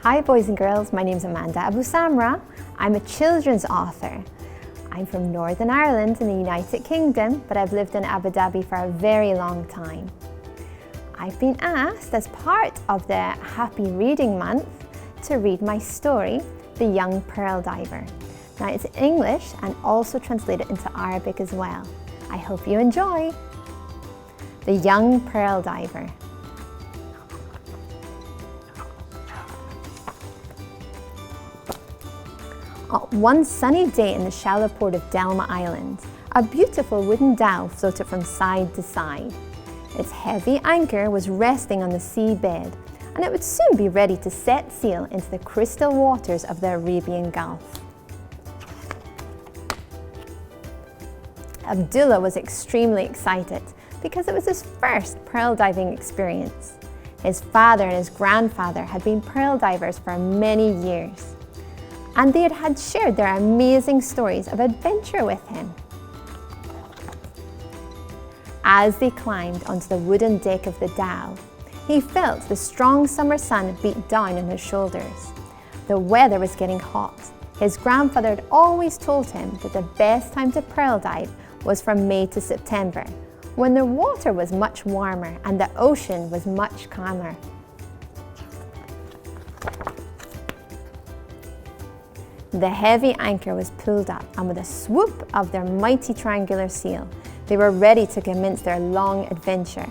Hi boys and girls, my name is Amanda Abou Samra. I'm a children's author. I'm from Northern Ireland in the United Kingdom, but I've lived in Abu Dhabi for a very long time. I've been asked as part of the Happy Reading Month to read my story, The Young Pearl Diver. Now it's English and also translated into Arabic as well. I hope you enjoy. The Young Pearl Diver. One sunny day in the shallow port of Delma Island, a beautiful wooden dhow floated from side to side. Its heavy anchor was resting on the seabed, and it would soon be ready to set sail into the crystal waters of the Arabian Gulf. Abdullah was extremely excited because it was his first pearl diving experience. His father and his grandfather had been pearl divers for many years, and they had shared their amazing stories of adventure with him. As they climbed onto the wooden deck of the dhow, he felt the strong summer sun beat down on his shoulders. The weather was getting hot. His grandfather had always told him that the best time to pearl dive was from May to September, when the water was much warmer and the ocean was much calmer. The heavy anchor was pulled up, and with a swoop of their mighty triangular sail, they were ready to commence their long adventure.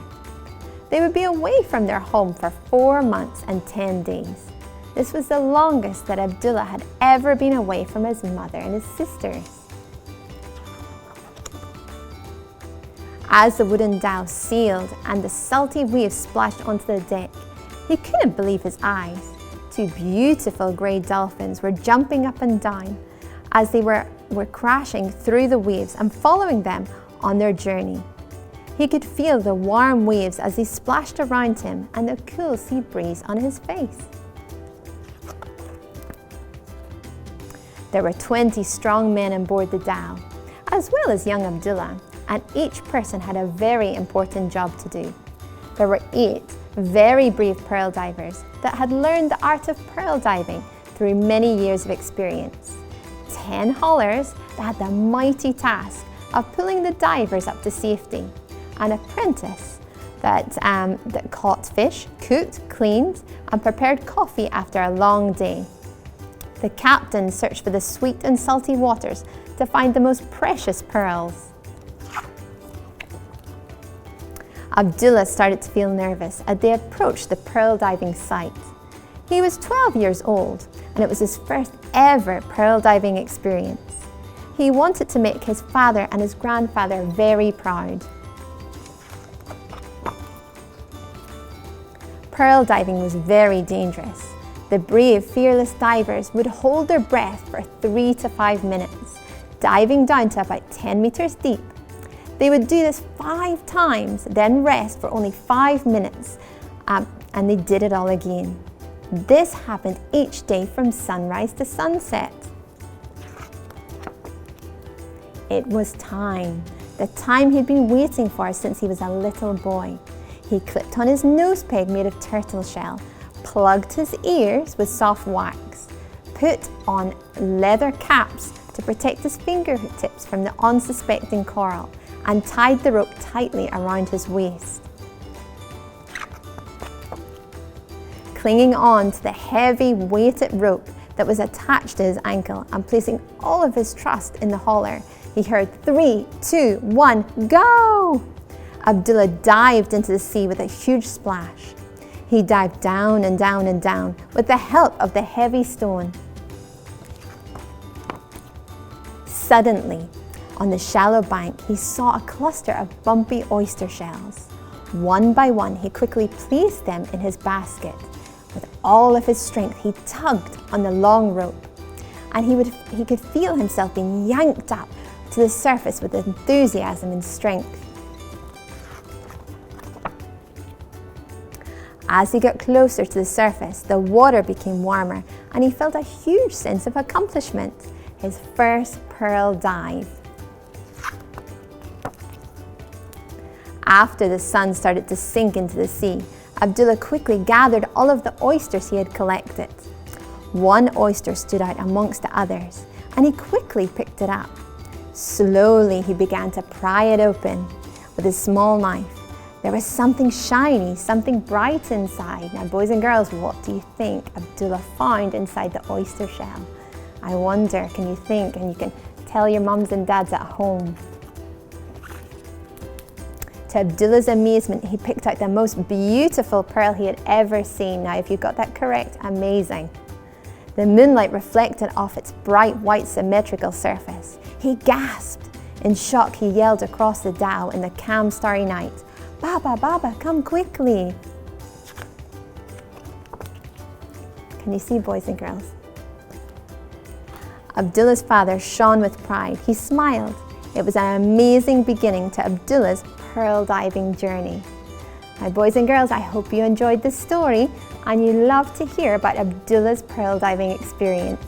They would be away from their home for 4 months and 10 days. This was the longest that Abdullah had ever been away from his mother and his sisters. As the wooden dhow sailed and the salty waves splashed onto the deck, he couldn't believe his eyes. 2 beautiful grey dolphins were jumping up and down as they were crashing through the waves and following them on their journey. He could feel the warm waves as they splashed around him and the cool sea breeze on his face. There were 20 strong men on board the dhow, as well as young Abdullah, and each person had a very important job to do. There were 8 very brave pearl divers that had learned the art of pearl diving through many years of experience. 10 haulers that had the mighty task of pulling the divers up to safety. An apprentice that caught fish, cooked, cleaned, and prepared coffee after a long day. The captain searched for the sweet and salty waters to find the most precious pearls. Abdullah started to feel nervous as they approached the pearl diving site. He was 12 years old, and it was his first ever pearl diving experience. He wanted to make his father and his grandfather very proud. Pearl diving was very dangerous. The brave, fearless divers would hold their breath for 3 to 5 minutes, diving down to about 10 meters deep. They would do this 5 times, then rest for only 5 minutes, and they did it all again. This happened each day from sunrise to sunset. It was time, the time he'd been waiting for since he was a little boy. He clipped on his nose peg made of turtle shell, plugged his ears with soft wax, put on leather caps to protect his fingertips from the unsuspecting coral, and tied the rope tightly around his waist. Clinging on to the heavy weighted rope that was attached to his ankle and placing all of his trust in the hauler, he heard 3, 2, 1, go! Abdullah dived into the sea with a huge splash. He dived down and down and down with the help of the heavy stone. Suddenly, on the shallow bank, he saw a cluster of bumpy oyster shells. One by one, he quickly placed them in his basket. With all of his strength, he tugged on the long rope, and he could feel himself being yanked up to the surface with enthusiasm and strength. As he got closer to the surface, the water became warmer, and he felt a huge sense of accomplishment. His first pearl dive. After the sun started to sink into the sea, Abdullah quickly gathered all of the oysters he had collected. One oyster stood out amongst the others, and he quickly picked it up. Slowly he began to pry it open with his small knife. There was something shiny, something bright inside. Now, boys and girls, what do you think Abdullah found inside the oyster shell? I wonder, can you think? And you can tell your mums and dads at home. To Abdullah's amazement, he picked out the most beautiful pearl he had ever seen. Now, if you got that correct, amazing. The moonlight reflected off its bright white symmetrical surface. He gasped. In shock, he yelled across the dhow in the calm, starry night, "Baba, Baba, come quickly." Can you see, boys and girls? Abdullah's father shone with pride. He smiled. It was an amazing beginning to Abdullah's pearl diving journey. My boys and girls, I hope you enjoyed this story and you love to hear about Abdullah's pearl diving experience.